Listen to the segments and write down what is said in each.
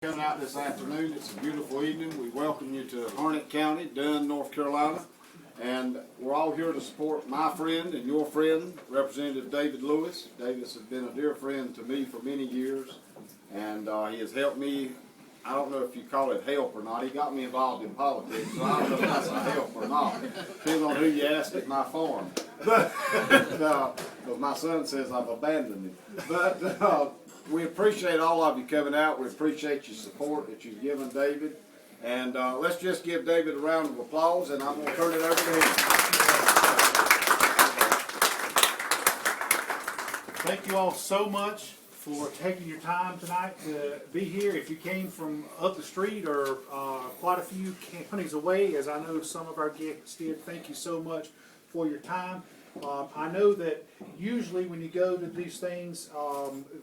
Coming out this afternoon. It's a beautiful evening. We welcome you to Harnett County, Dunn, North Carolina. And we're all here to support my friend and your friend, Representative David Lewis. Davis has been a dear friend to me for many years, and he has helped me. I don't know if you call it help or not. He got me involved in politics, so I don't know if that's a help or not. Depends on who you ask at my farm. But because my son says I've abandoned him. But we appreciate all of you coming out. We appreciate your support that you've given David. And let's just give David a round of applause, and I'm going to turn it over to him. Thank you all so much for taking your time tonight to be here. If you came from up the street or quite a few counties away, as I know some of our guests did, thank you so much for your time. I know that usually when you go to these things,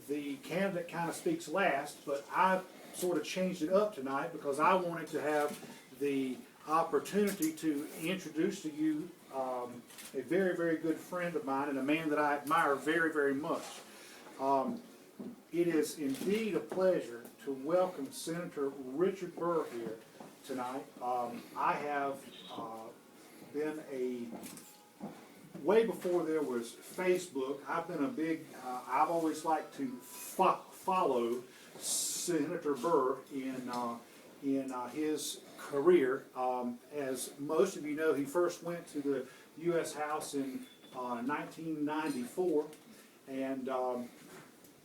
the candidate kind of speaks last, but I sort of changed it up tonight because I wanted to have the opportunity to introduce to you a very, very good friend of mine and a man that I admire very, very much. It is indeed a pleasure to welcome Senator Richard Burr here tonight. I have been way before there was Facebook, I've been a big, I've always liked to follow Senator Burr in his career. As most of you know, he first went to the U.S. House in 1994 and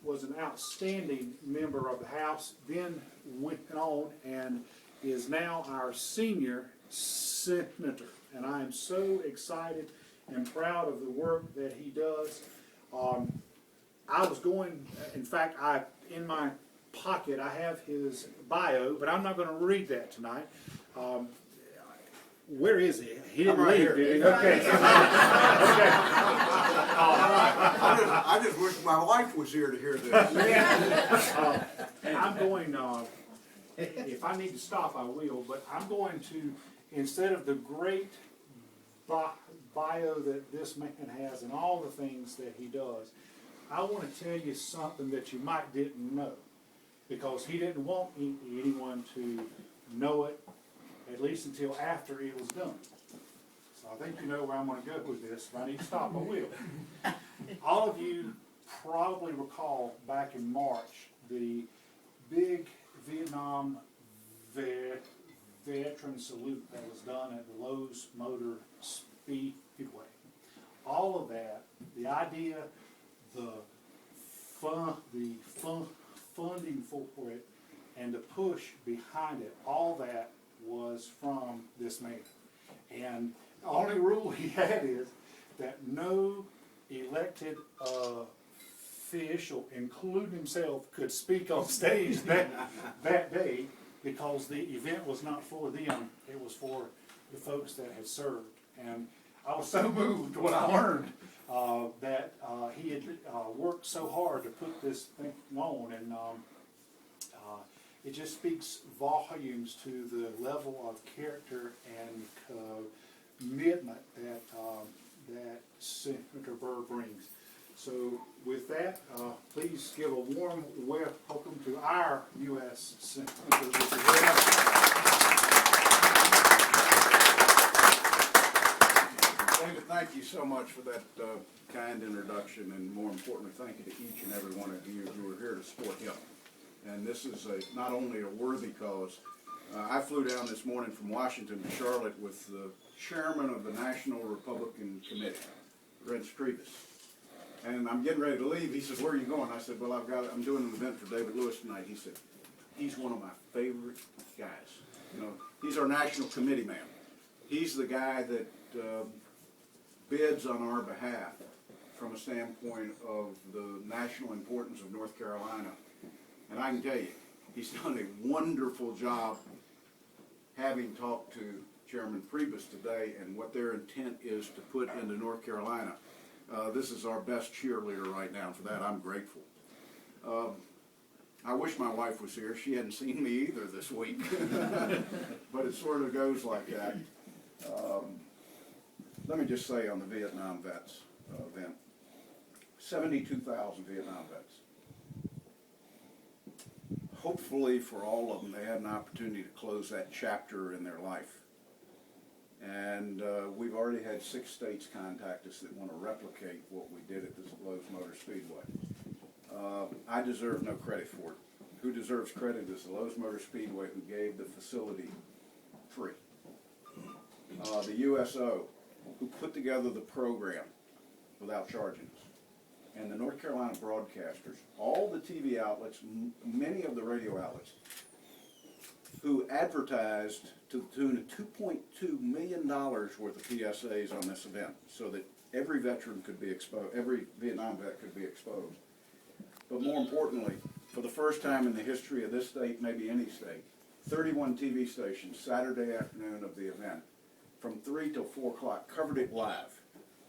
was an outstanding member of the House, then went on and is now our senior senator. And I am so excited and proud of the work that he does. I was going, in fact, in my pocket I have his bio, but I'm not going to read that tonight. Where is he? He didn't right leave, here. did he? Okay. Okay. I just wish my wife was here to hear this. I'm going, if I need to stop, I will, but I'm going to, instead of the great bio that this man has and all the things that he does, I want to tell you something that you might didn't know, because he didn't want anyone to know it, at least until after it was done. So I think you know where I'm going to go with this. If I need to stop, I will. All of you probably recall back in March the big Vietnam veteran salute that was done at the Lowe's Motor Speedway. All of that, the idea, the funding for it, and the push behind it, all that was from this man. And the only rule he had is that no elected official, including himself, could speak on stage that day, because the event was not for them, it was for the folks that had served. And I was so moved when I learned that he had worked so hard to put this thing on, and it just speaks volumes to the level of character and commitment that Senator Burr brings. So with that, please give a warm welcome to our U.S. Senator. David, thank you so much for that kind introduction, and more importantly, thank you to each and every one of you who are here to support him. And this is not only a worthy cause. I flew down this morning from Washington to Charlotte with the chairman of the National Republican Committee, Reince Priebus. And I'm getting ready to leave. He said, "Where are you going?" I said, "Well, I'm doing an event for David Lewis tonight." He said, "He's one of my favorite guys. You know, he's our national committee man. He's the guy that bids on our behalf from a standpoint of the national importance of North Carolina. And I can tell you, he's done a wonderful job, having talked to Chairman Priebus today and what their intent is to put into North Carolina. This is our best cheerleader right now. For that, I'm grateful. I wish my wife was here. She hadn't seen me either this week. But it sort of goes like that. Let me just say on the Vietnam vets event, 72,000 Vietnam vets. hopefully for all of them, they had an opportunity to close that chapter in their life. And we've already had 6 states contact us that want to replicate what we did at the Lowe's Motor Speedway. I deserve no credit for it. Who deserves credit is the Lowe's Motor Speedway, who gave the facility free. The USO, who put together the program without charging us. And the North Carolina broadcasters, all the TV outlets, many of the radio outlets, who advertised to the tune of $2.2 million worth of PSAs on this event, so that every veteran could be exposed, every Vietnam vet could be exposed. But more importantly, for the first time in the history of this state, maybe any state, 31 TV stations, Saturday afternoon of the event, from 3 till 4 o'clock, covered it live.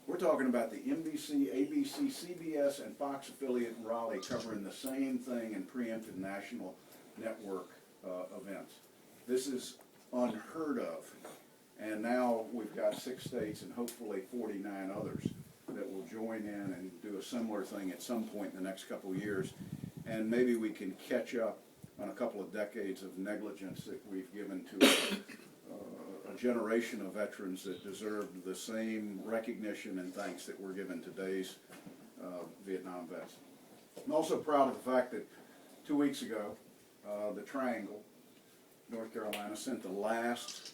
We're talking about the NBC, ABC, CBS, and Fox affiliate in Raleigh covering the same thing in preemptive national network events. This is unheard of. And now we've got 6 states and hopefully 49 others that will join in and do a similar thing at some point in the next couple of years. And maybe we can catch up on a couple of decades of negligence that we've given to a generation of veterans that deserved the same recognition and thanks that we're giving today's Vietnam vets. I'm also proud of the fact that 2 weeks ago, the Triangle, North Carolina, sent the last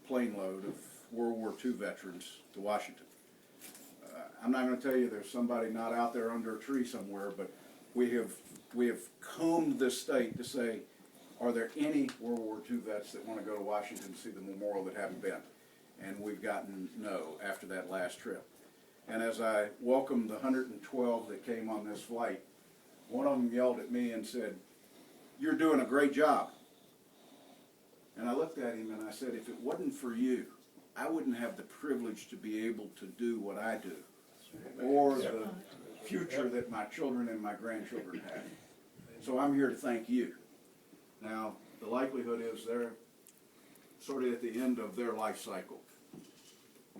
plane load of World War II veterans to Washington. I'm not going to tell you there's somebody not out there under a tree somewhere, but we have combed this state to say, are there any World War II vets that want to go to Washington to see the memorial that haven't been? And we've gotten no after that last trip. And as I welcomed the 112 that came on this flight, one of them yelled at me and said, "You're doing a great job." And I looked at him and I said, if it wasn't for you, I wouldn't have the privilege to be able to do what I do, or the future that my children and my grandchildren have. So I'm here to thank you. Now, the likelihood is they're sort of at the end of their life cycle.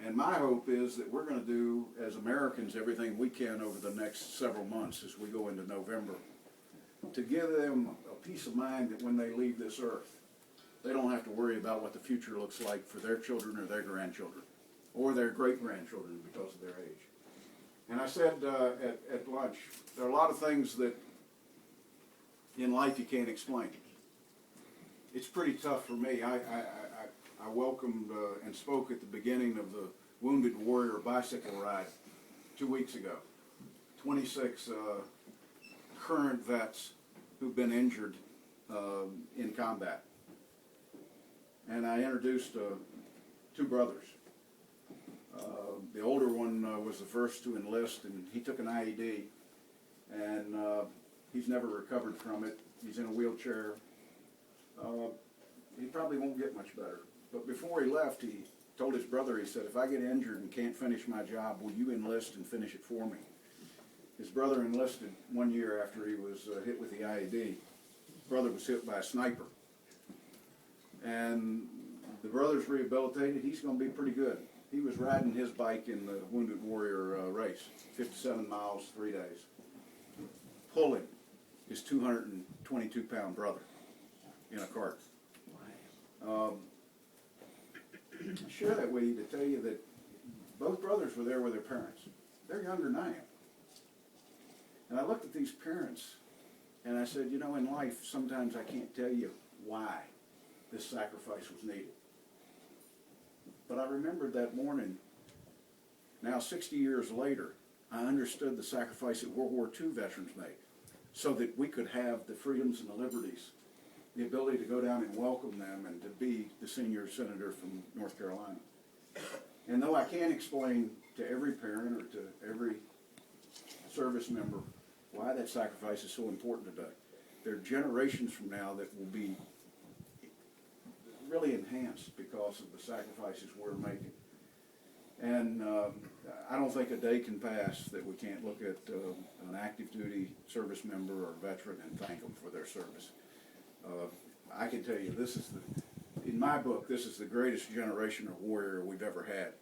And my hope is that we're going to do, as Americans, everything we can over the next several months as we go into November to give them a peace of mind that when they leave this earth, they don't have to worry about what the future looks like for their children or their grandchildren or their great-grandchildren because of their age. And I said at lunch, there are a lot of things that in life you can't explain. It's pretty tough for me. I welcomed and spoke at the beginning of the Wounded Warrior bicycle ride 2 weeks ago. 26 current vets who've been injured in combat. And I introduced 2 brothers. The older one was the first to enlist, and he took an IED, and he's never recovered from it. He's in a wheelchair. He probably won't get much better. But before he left, he told his brother, he said, if I get injured and can't finish my job, will you enlist and finish it for me? His brother enlisted 1 year after he was hit with the IED. His brother was hit by a sniper. And the brother's rehabilitated. He's going to be pretty good. He was riding his bike in the Wounded Warrior race, 57 miles, 3 days, pulling his 222-pound brother in a cart. I share that with you to tell you that both brothers were there with their parents. They're younger than I am. And I looked at these parents and I said, you know, in life, sometimes I can't tell you why this sacrifice was needed. But I remembered that morning, now 60 years later, I understood the sacrifice that World War II veterans made so that we could have the freedoms and the liberties, the ability to go down and welcome them and to be the senior senator from North Carolina. And though I can't explain to every parent or to every service member why that sacrifice is so important today, there are generations from now that will be really enhanced because of the sacrifices we're making. And I don't think a day can pass that we can't look at an active duty service member or veteran and thank them for their service. I can tell you, this is in my book, this is the greatest generation of warrior we've ever had.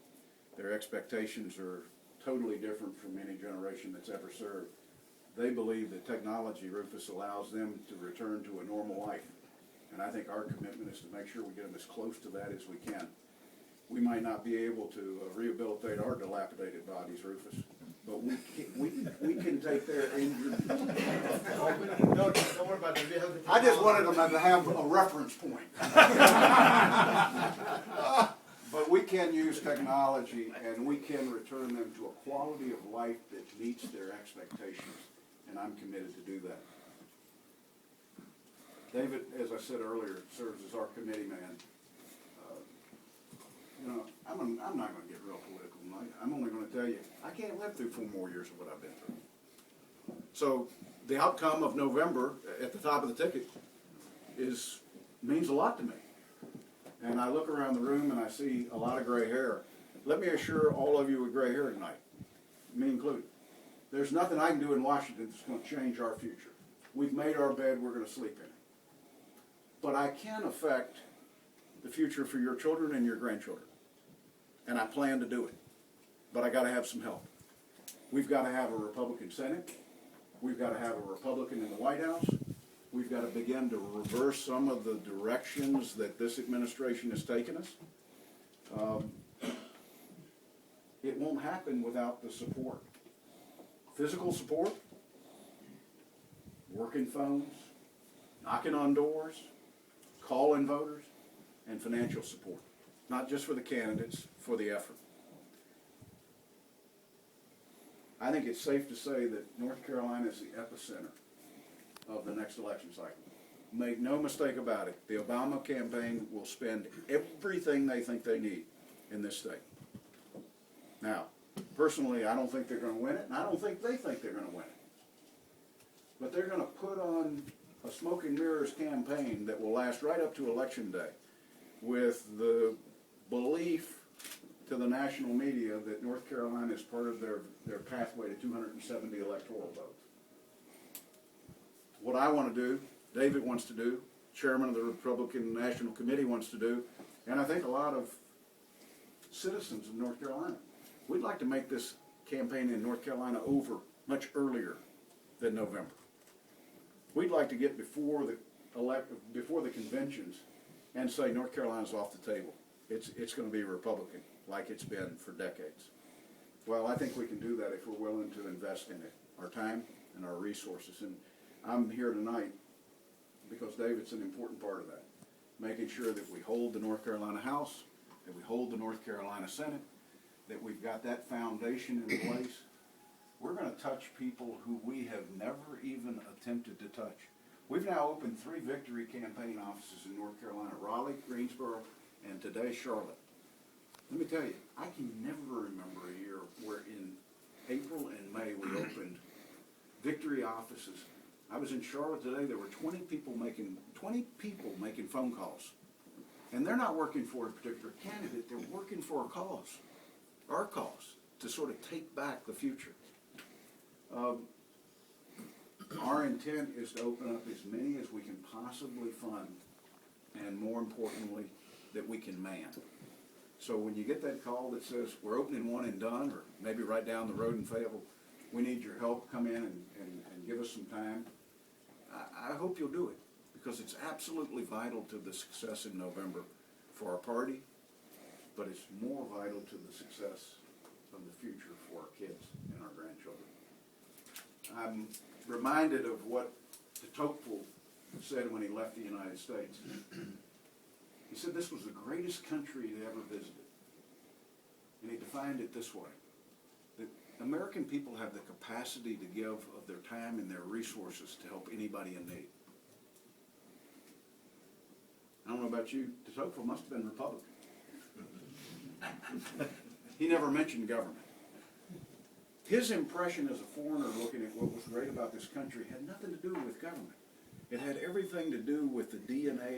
Their expectations are totally different from any generation that's ever served. they believe that technology, Rufus, allows them to return to a normal life. And I think our commitment is to make sure we get them as close to that as we can. We might not be able to rehabilitate our dilapidated bodies, Rufus, but we can take their injured. Don't worry about the rehabilitation. I just wanted them to have a reference point. But we can use technology and we can return them to a quality of life that meets their expectations, and I'm committed to do that. David, as I said earlier, serves as our committee man. You know, I'm not going to get real political tonight. I'm only going to tell you, I can't live through 4 more years of what I've been through. So the outcome of November at the top of the ticket means a lot to me. And I look around the room and I see a lot of gray hair. Let me assure all of you with gray hair tonight, me included, there's nothing I can do in Washington that's going to change our future. We've made our bed, we're going to sleep in it. But I can affect the future for your children and your grandchildren. And I plan to do it. But I got to have some help. We've got to have a Republican Senate. We've got to have a Republican in the White House. We've got to begin to reverse some of the directions that this administration has taken us. It won't happen without the support. Physical support, working phones, knocking on doors, calling voters, and financial support. Not just for the candidates, for the effort. I think it's safe to say that North Carolina is the epicenter of the next election cycle. Make no mistake about it, the Obama campaign will spend everything they think they need in this state. Now, personally, I don't think they're going to win it, and I don't think they think they're going to win it. But they're going to put on a smoke and mirrors campaign that will last right up to Election Day with the belief to the national media that North Carolina is part of their pathway to 270 electoral votes. What I want to do, David wants to do, chairman of the Republican National Committee wants to do, and I think a lot of citizens of North Carolina, we'd like to make this campaign in North Carolina over much earlier than November. We'd like to get before the conventions and say North Carolina's off the table. It's going to be Republican, like it's been for decades. Well, I think we can do that if we're willing to invest in it, our time and our resources. And I'm here tonight because David's an important part of that, making sure that we hold the North Carolina House, that we hold the North Carolina Senate, that we've got that foundation in place. We're going to touch people who we have never even attempted to touch. We've now opened 3 victory campaign offices in North Carolina, Raleigh, Greensboro, and today Charlotte. Let me tell you, I can never remember a year where in April and May we opened victory offices. I was in Charlotte today, there were 20 people making phone calls. And they're not working for a particular candidate, they're working for a cause, our cause, to sort of take back the future. Our intent is to open up as many as we can possibly fund, and more importantly, that we can man. So when you get that call that says, we're opening one in Dunn, or maybe right down the road in Fayetteville, we need your help, come in and give us some time, I hope you'll do it, because it's absolutely vital to the success in November for our party, but it's more vital to the success of the future for our kids and our grandchildren. I'm reminded of what de Tocqueville said when he left the United States. He said this was the greatest country he'd ever visited. And he defined it this way: that American people have the capacity to give of their time and their resources to help anybody in need. I don't know about you, de Tocqueville must have been Republican. He never mentioned government. His impression as a foreigner looking at what was great about this country had nothing to do with government. It had everything to do with the DNA